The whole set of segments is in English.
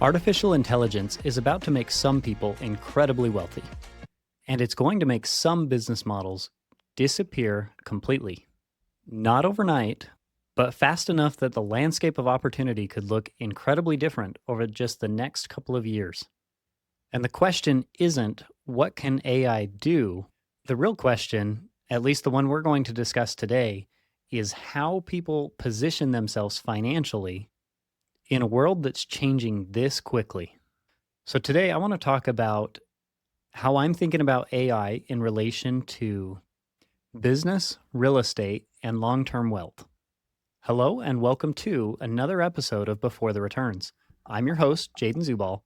Artificial intelligence is about to make some people incredibly wealthy, and it's going to make some business models disappear completely. Not overnight, but fast enough that the landscape of opportunity could look incredibly different over just the next couple of years. And the question isn't, what can AI do? The real question, at least the one we're going to discuss today, is how people position themselves financially in a world that's changing this quickly. So today I want to talk about how I'm thinking about AI in relation to business, real estate, and long term wealth. Hello, and welcome to another episode of Before the Returns. I'm your host, Jaden Zubal.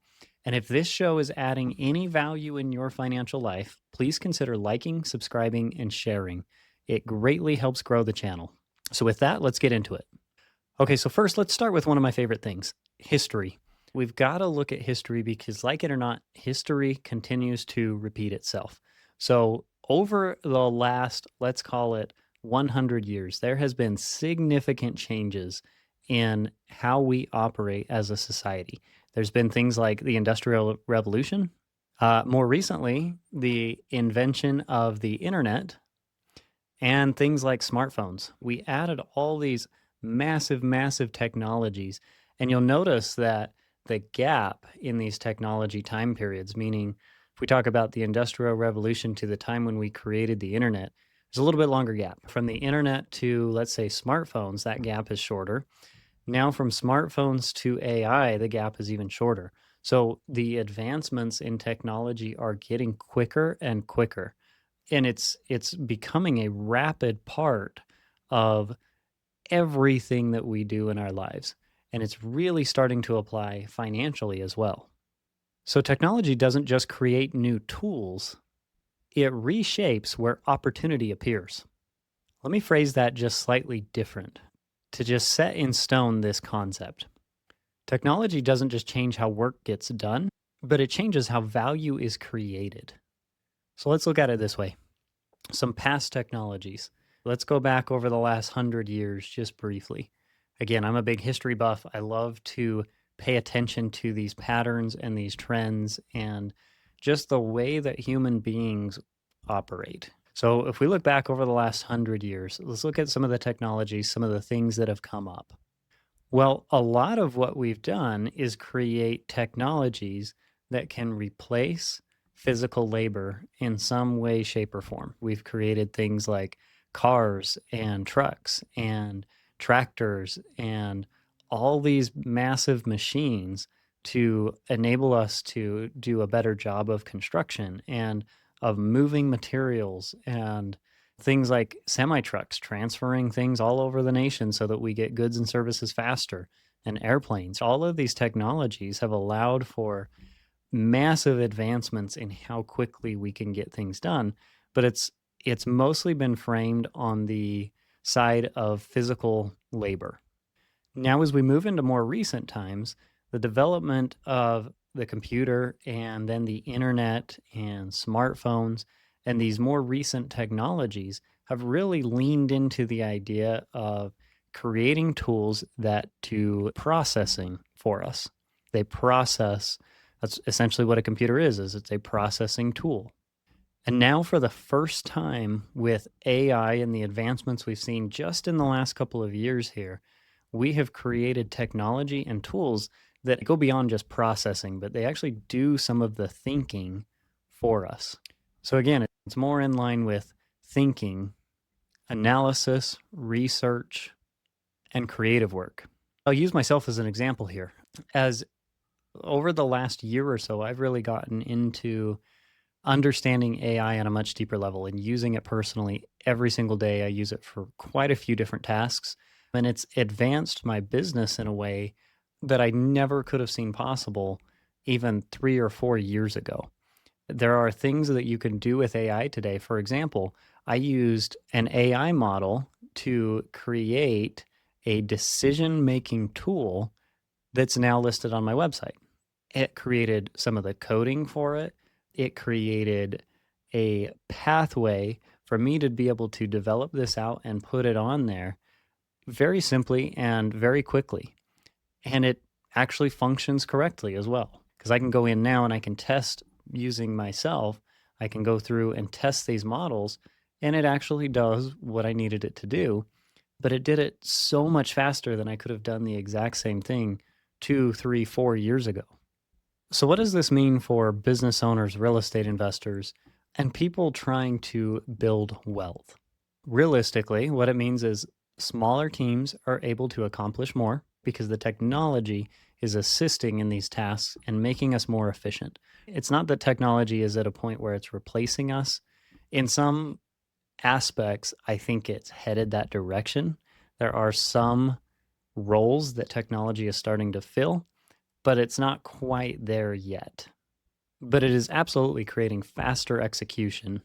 And if this show is adding any value in your financial life, please consider liking, subscribing, and sharing. It greatly helps grow the channel. So, with that, let's get into it. Okay, so first, let's start with one of my favorite things, history. We've got to look at history because, like it or not, history continues to repeat itself. So, over the last, let's call it 100 years, there has been significant changes in how we operate as a society. There's been things like the Industrial Revolution, more recently, the invention of the internet, and things like smartphones. We added all these massive technologies. And you'll notice that the gap in these technology time periods, meaning if we talk about the Industrial Revolution to the time when we created the internet, there's a little bit longer gap. From the internet to, let's say, smartphones, that gap is shorter. Now, from smartphones to AI, the gap is even shorter. So the advancements in technology are getting quicker and quicker. And it's becoming a rapid part of everything that we do in our lives. And it's really starting to apply financially as well. So technology doesn't just create new tools, it reshapes where opportunity appears. Let me phrase that just slightly different to just set in stone this concept. Technology doesn't just change how work gets done, but it changes how value is created. So let's look at it this way. Some past technologies. Let's go back over the last 100 years just briefly. Again, I'm a big history buff. I love to pay attention to these patterns and these trends and just the way that human beings operate. So if we look back over the last 100 years, let's look at some of the technologies, some of the things that have come up. Well, a lot of what we've done is create technologies that can replace physical labor in some way, shape, or form. We've created things like cars and trucks and tractors and all these massive machines to enable us to do a better job of construction and of moving materials and things like semi trucks transferring things all over the nation so that we get goods and services faster, and airplanes. All of these technologies have allowed for massive advancements in how quickly we can get things done, but it's mostly been framed on the side of physical labor. Now, as we move into more recent times, the development of the computer and then the internet and smartphones and these more recent technologies have really leaned into the idea of creating tools that do processing for us. They process. That's essentially what a computer is it's a processing tool. And now for the first time with AI and the advancements we've seen just in the last couple of years here, we have created technology and tools that go beyond just processing, but they actually do some of the thinking for us. So again, it's more in line with thinking, analysis, research, and creative work. I'll use myself as an example here. As over the last year or so, I've really gotten into understanding AI on a much deeper level and using it personally every single day. I use it for quite a few different tasks, and it's advanced my business in a way that I never could have seen possible even 3 or 4 years ago. There are things that you can do with AI today. For example, I used an AI model to create a decision-making tool that's now listed on my website. It created some of the coding for it. It created a pathway for me to be able to develop this out and put it on there very simply and very quickly. And it actually functions correctly as well. Because I can go in now and I can test using myself. I can go through and test these models, and it actually does what I needed it to do. But it did it so much faster than I could have done the exact same thing 2, 3, 4 years ago. So, what does this mean for business owners, real estate investors, and people trying to build wealth? Realistically, what it means is smaller teams are able to accomplish more because the technology is assisting in these tasks and making us more efficient. It's not that technology is at a point where it's replacing us. In some aspects, I think it's headed that direction. There are some roles that technology is starting to fill, but it's not quite there yet. But it is absolutely creating faster execution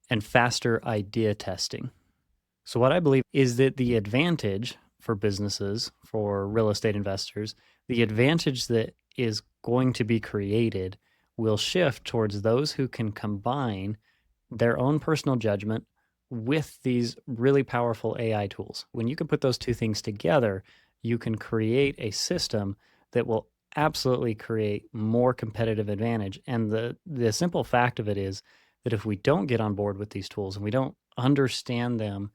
and faster idea testing. So, what I believe is that the advantage for businesses, for real estate investors, the advantage that is going to be created will shift towards those who can combine their own personal judgment with these really powerful AI tools. When you can put those two things together, you can create a system that will absolutely create more competitive advantage. And the simple fact of it is that if we don't get on board with these tools and we don't understand them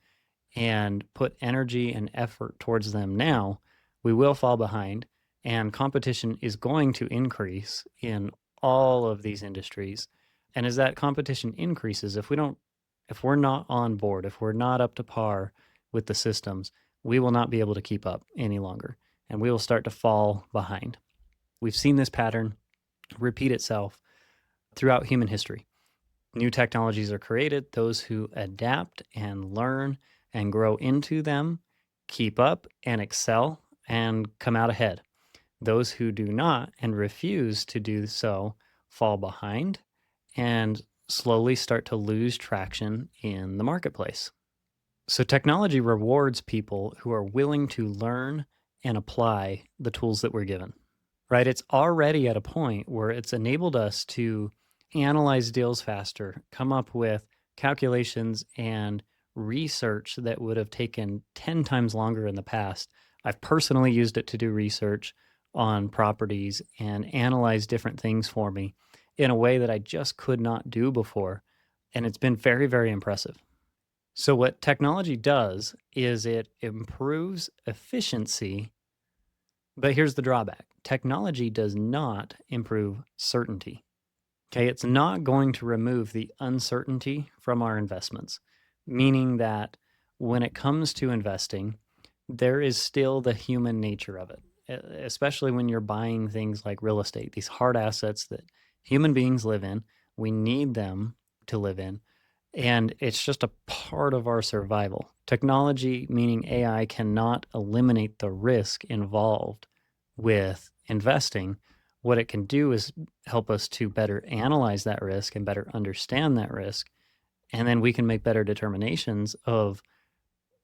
and put energy and effort towards them now, we will fall behind, and competition is going to increase in all of these industries. And as that competition increases, if we're not on board, if we're not up to par with the systems, we will not be able to keep up any longer and we will start to fall behind. We've seen this pattern repeat itself throughout human history. New technologies are created. Those who adapt and learn and grow into them keep up and excel and come out ahead. Those who do not and refuse to do so fall behind and slowly start to lose traction in the marketplace. So, technology rewards people who are willing to learn and apply the tools that we're given, right? It's already at a point where it's enabled us to analyze deals faster, come up with calculations and research that would have taken 10 times longer in the past. I've personally used it to do research on properties and analyze different things for me in a way that I just could not do before. And it's been very, very impressive. So, what technology does is it improves efficiency, but here's the drawback: technology does not improve certainty. Okay, it's not going to remove the uncertainty from our investments, meaning that when it comes to investing, there is still the human nature of it, especially when you're buying things like real estate, these hard assets that human beings live in. We need them to live in, and it's just a part of our survival. Technology, meaning AI, cannot eliminate the risk involved with investing. What it can do is help us to better analyze that risk and better understand that risk. And then we can make better determinations of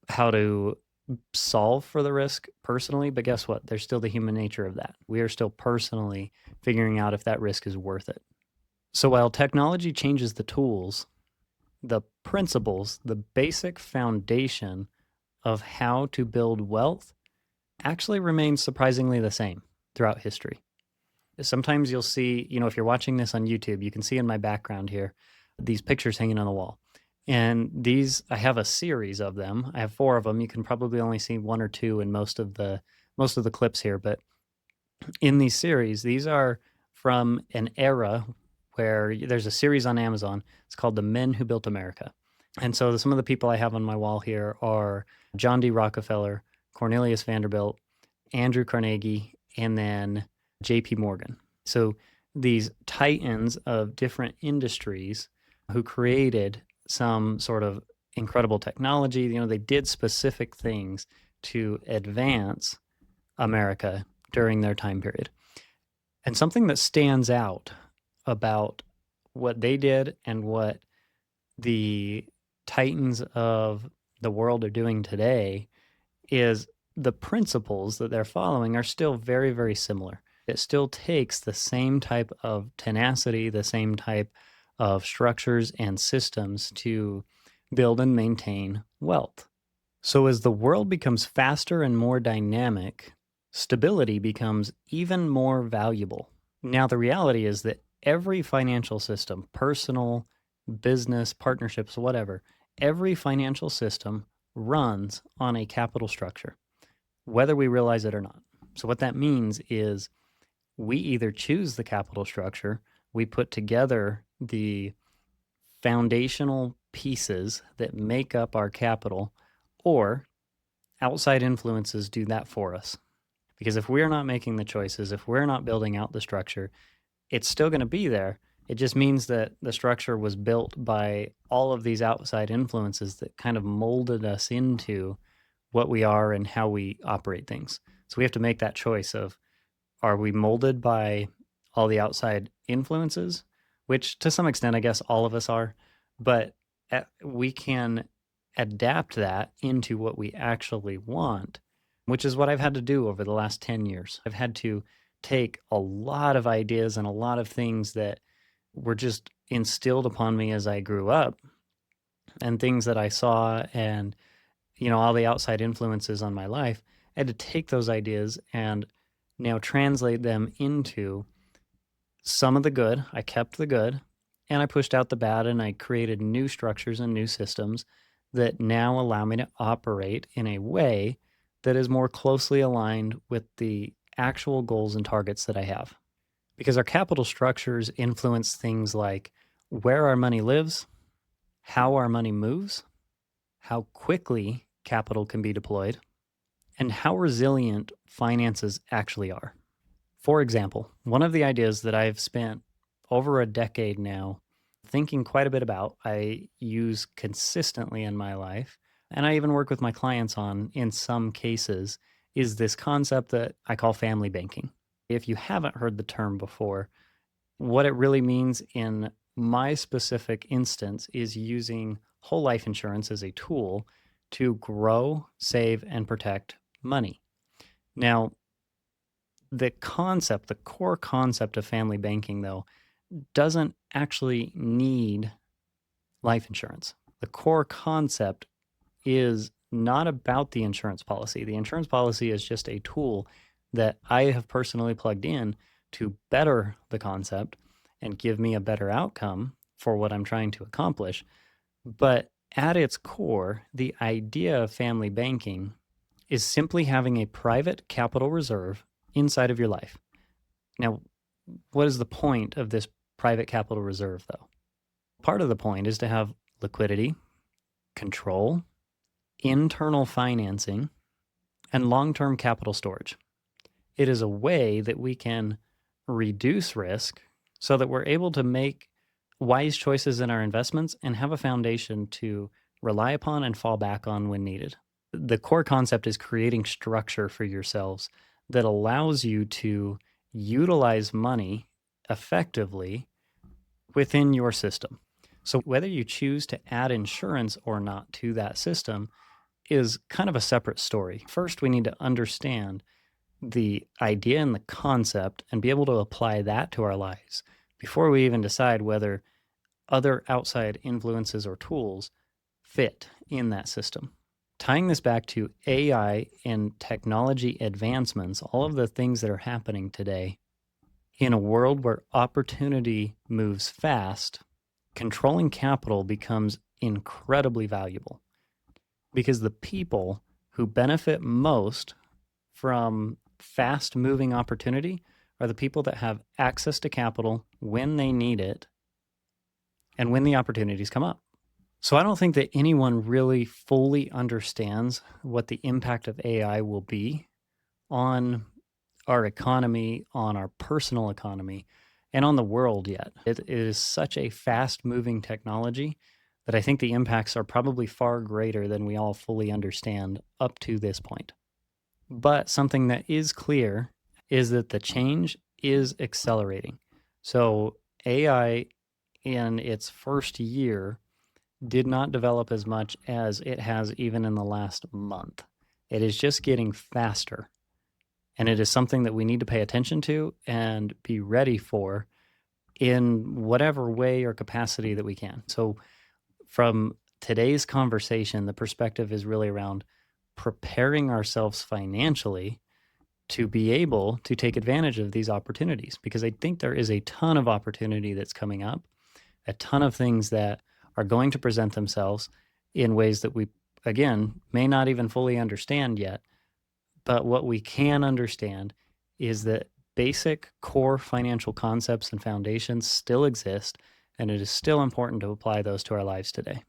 how to solve for the risk personally. But guess what? There's still the human nature of that. We are still personally figuring out if that risk is worth it. So while technology changes the tools, the principles, the basic foundation of how to build wealth actually remains surprisingly the same throughout history. Sometimes you'll see, if you're watching this on YouTube, you can see in my background here these pictures hanging on the wall. And these, I have a series of them. I have 4 of them. You can probably only see 1 or 2 in most of the clips here, but in these series, these are from an era where there's a series on Amazon. It's called The Men Who Built America. And so some of the people I have on my wall here are John D. Rockefeller, Cornelius Vanderbilt, Andrew Carnegie, and then JP Morgan. So these titans of different industries who created some sort of incredible technology, they did specific things to advance America during their time period. And something that stands out about what they did and what the titans of the world are doing today is the principles that they're following are still very, very similar. It still takes the same type of tenacity, the same type of structures and systems to build and maintain wealth. So as the world becomes faster and more dynamic, stability becomes even more valuable. Now, the reality is that every financial system, personal, business, partnerships, whatever, every financial system runs on a capital structure, whether we realize it or not. So, what that means is we either choose the capital structure, we put together the foundational pieces that make up our capital, or outside influences do that for us. Because if we're not making the choices, if we're not building out the structure, it's still going to be there. It just means that the structure was built by all of these outside influences that kind of molded us into what we are and how we operate things. So we have to make that choice of, are we molded by all the outside influences, which to some extent, I guess all of us are, but we can adapt that into what we actually want, which is what I've had to do over the last 10 years. I've had to take a lot of ideas and a lot of things that were just instilled upon me as I grew up and things that I saw and, all the outside influences on my life. I had to take those ideas and now translate them into some of the good. I kept the good and I pushed out the bad, and I created new structures and new systems that now allow me to operate in a way that is more closely aligned with the actual goals and targets that I have. Because our capital structures influence things like where our money lives, how our money moves, how quickly capital can be deployed, and how resilient finances actually are. For example, one of the ideas that I've spent over a decade now thinking quite a bit about, I use consistently in my life, and I even work with my clients on in some cases, is this concept that I call family banking. If you haven't heard the term before, what it really means in my specific instance is using whole life insurance as a tool to grow, save, and protect money. Now, the core concept of family banking, though, doesn't actually need life insurance. The core concept is not about the insurance policy. The insurance policy is just a tool that I have personally plugged in to better the concept and give me a better outcome for what I'm trying to accomplish. But at its core, the idea of family banking is simply having a private capital reserve inside of your life. Now, what is the point of this private capital reserve, though? Part of the point is to have liquidity, control, internal financing, and long-term capital storage. It is a way that we can reduce risk so that we're able to make wise choices in our investments and have a foundation to rely upon and fall back on when needed. The core concept is creating structure for yourselves that allows you to utilize money effectively within your system. So whether you choose to add insurance or not to that system is kind of a separate story. First, we need to understand the idea and the concept and be able to apply that to our lives before we even decide whether other outside influences or tools fit in that system. Tying this back to AI and technology advancements, all of the things that are happening today, in a world where opportunity moves fast, controlling capital becomes incredibly valuable because the people who benefit most from fast moving opportunity are the people that have access to capital when they need it and when the opportunities come up. So I don't think that anyone really fully understands what the impact of AI will be on our economy, on our personal economy, and on the world yet. It is such a fast moving technology that I think the impacts are probably far greater than we all fully understand up to this point. But something that is clear is that the change is accelerating. So AI in its first year did not develop as much as it has even in the last month. It is just getting faster. And it is something that we need to pay attention to and be ready for in whatever way or capacity that we can. So, from today's conversation, the perspective is really around preparing ourselves financially to be able to take advantage of these opportunities, because I think there is a ton of opportunity that's coming up, a ton of things that are going to present themselves in ways that we, again, may not even fully understand yet. But what we can understand is that basic core financial concepts and foundations still exist, and it is still important to apply those to our lives today.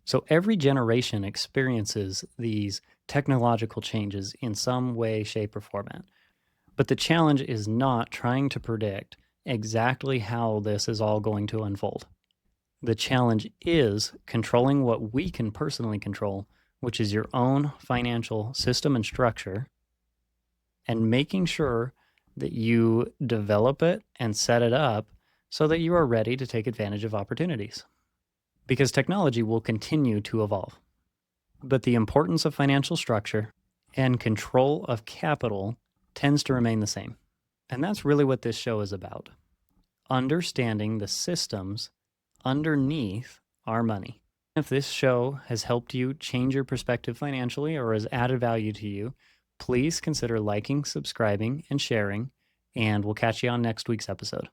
So every generation experiences these technological changes in some way, shape, or format. But the challenge is not trying to predict exactly how this is all going to unfold. The challenge is controlling what we can personally control, which is your own financial system and structure, and making sure that you develop it and set it up so that you are ready to take advantage of opportunities. Because technology will continue to evolve. But the importance of financial structure and control of capital tends to remain the same. And that's really what this show is about. Understanding the systems underneath our money. If this show has helped you change your perspective financially or has added value to you, please consider liking, subscribing, and sharing, and we'll catch you on next week's episode.